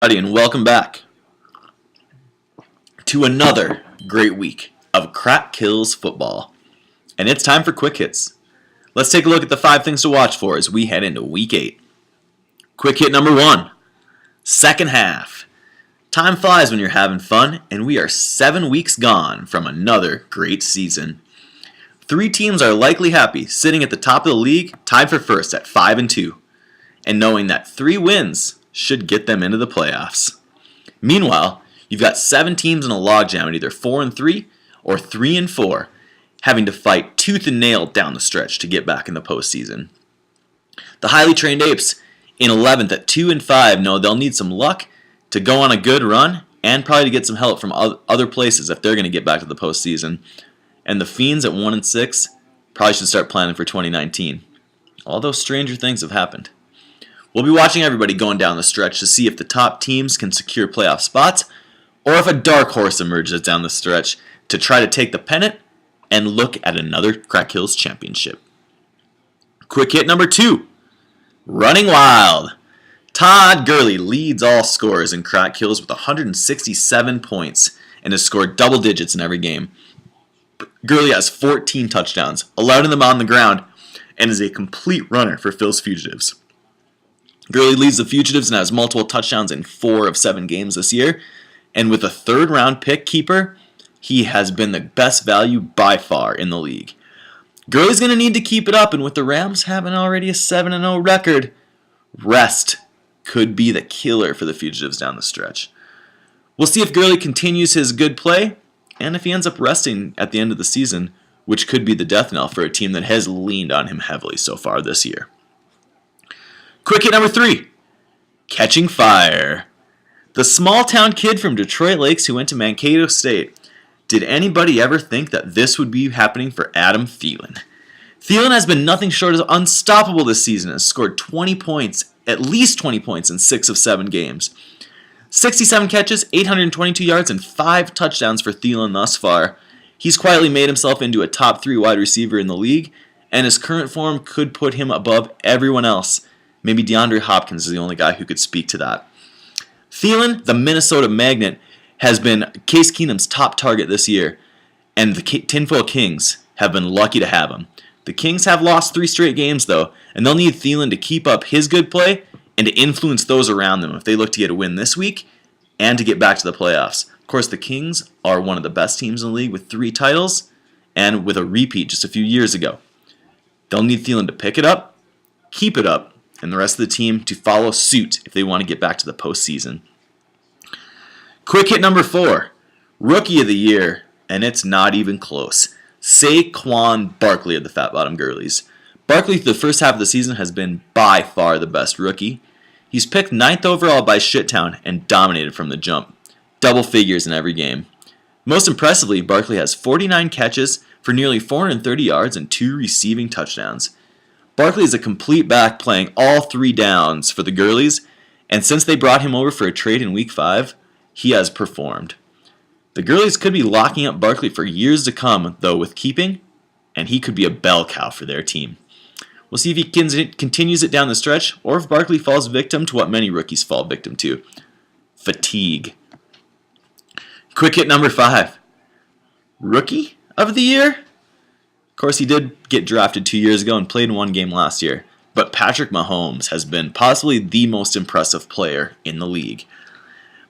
everybody, and welcome back to another great week of Crack Kills football. And it's time for Quick Hits. Let's take a look at the 5 things to watch for as we head into Week 8. Quick hit number 1, second half. Time flies when you're having fun, and we are 7 weeks gone from another great season. 3 teams are likely happy, sitting at the top of the league, tied for first at 5-2, and knowing that 3 wins should get them into the playoffs. Meanwhile, you've got 7 teams in a logjam at either 4-3 or 3-4, having to fight tooth and nail down the stretch to get back in the postseason. The highly trained Apes in 11th at 2-5 know they'll need some luck to go on a good run and probably to get some help from other places if they're going to get back to the postseason. And the Fiends at 1-6 probably should start planning for 2019. Although stranger things have happened. We'll be watching everybody going down the stretch to see if the top teams can secure playoff spots or if a dark horse emerges down the stretch to try to take the pennant and look at another Crack Hills championship. Quick hit number 2, running wild. Todd Gurley leads all scorers in Crack Hills with 167 points and has scored double digits in every game. Gurley has 14 touchdowns, 11 of them on the ground, and is a complete runner for Phil's Fugitives. Gurley leads the Fugitives and has multiple touchdowns in 4 of 7 games this year. And with a 3rd-round pick keeper, he has been the best value by far in the league. Gurley's going to need to keep it up, and with the Rams having already a 7-0 record, rest could be the killer for the Fugitives down the stretch. We'll see if Gurley continues his good play, and if he ends up resting at the end of the season, which could be the death knell for a team that has leaned on him heavily so far this year. Quick hit number 3, catching fire. The small-town kid from Detroit Lakes who went to Mankato State. Did anybody ever think that this would be happening for Adam Thielen? Thielen has been nothing short of unstoppable this season and has scored 20 points, at least 20 points in 6 of 7 games. 67 catches, 822 yards, and 5 touchdowns for Thielen thus far. He's quietly made himself into a top 3 wide receiver in the league, and his current form could put him above everyone else. Maybe DeAndre Hopkins is the only guy who could speak to that. Thielen, the Minnesota Magnet, has been Case Keenum's top target this year, and the Tinfoil Kings have been lucky to have him. The Kings have lost 3 straight games, though, and they'll need Thielen to keep up his good play and to influence those around them if they look to get a win this week and to get back to the playoffs. Of course, the Kings are one of the best teams in the league with 3 titles and with a repeat just a few years ago. They'll need Thielen to pick it up, keep it up, and the rest of the team to follow suit if they want to get back to the postseason. Quick hit number 4, Rookie of the Year, and it's not even close. Saquon Barkley of the Fat Bottom Gurleys. Barkley through the first half of the season has been by far the best rookie. He's picked 9th overall by Shittown and dominated from the jump. Double figures in every game. Most impressively, Barkley has 49 catches for nearly 430 yards and 2 receiving touchdowns. Barkley is a complete back playing all 3 downs for the Gurleys, and since they brought him over for a trade in Week 5, he has performed. The Gurleys could be locking up Barkley for years to come, though, with keeping, and he could be a bell cow for their team. We'll see if he continues it down the stretch, or if Barkley falls victim to what many rookies fall victim to: fatigue. Quick hit number 5, Rookie of the Year? Of course, he did get drafted 2 years ago and played in 1 game last year, but Patrick Mahomes has been possibly the most impressive player in the league.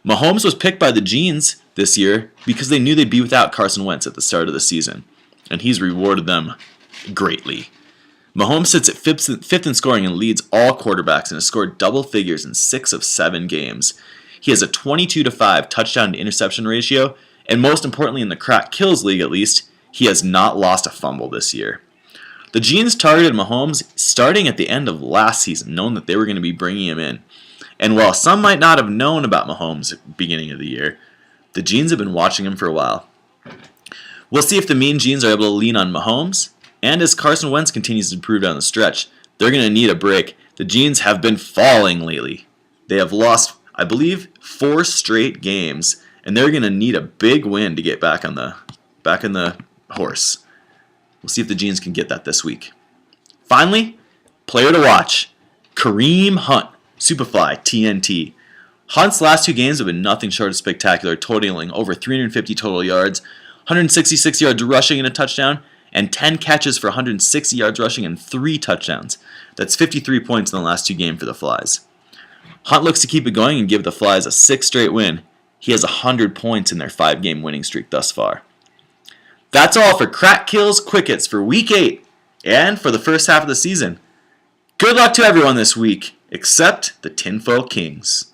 Mahomes was picked by the Genes this year because they knew they'd be without Carson Wentz at the start of the season, and he's rewarded them greatly. Mahomes sits at 5th in scoring and leads all quarterbacks and has scored double figures in 6 of 7 games. He has a 22-5 touchdown to interception ratio, and most importantly in the Crack Kills League at least, he has not lost a fumble this year. The Genes targeted Mahomes starting at the end of last season, knowing that they were going to be bringing him in. And while some might not have known about Mahomes at the beginning of the year, the Genes have been watching him for a while. We'll see if the Mean Genes are able to lean on Mahomes, and as Carson Wentz continues to improve down the stretch, they're going to need a break. The Genes have been falling lately. They have lost, I believe, 4 straight games, and they're going to need a big win to get back on the horse. We'll see if the Genes can get that this week. Finally, player to watch, Kareem Hunt, Superfly TNT. Hunt's last 2 games have been nothing short of spectacular, totaling over 350 total yards, 166 yards rushing and a touchdown, and 10 catches for 160 yards rushing and 3 touchdowns. That's 53 points in the last 2 games for the Flies. Hunt looks to keep it going and give the Flies a 6th straight win. He has 100 points in their 5-game winning streak thus far. That's all for Crack Kills Quick Hits for Week 8 and for the first half of the season. Good luck to everyone this week, except the Tinfoil Kings.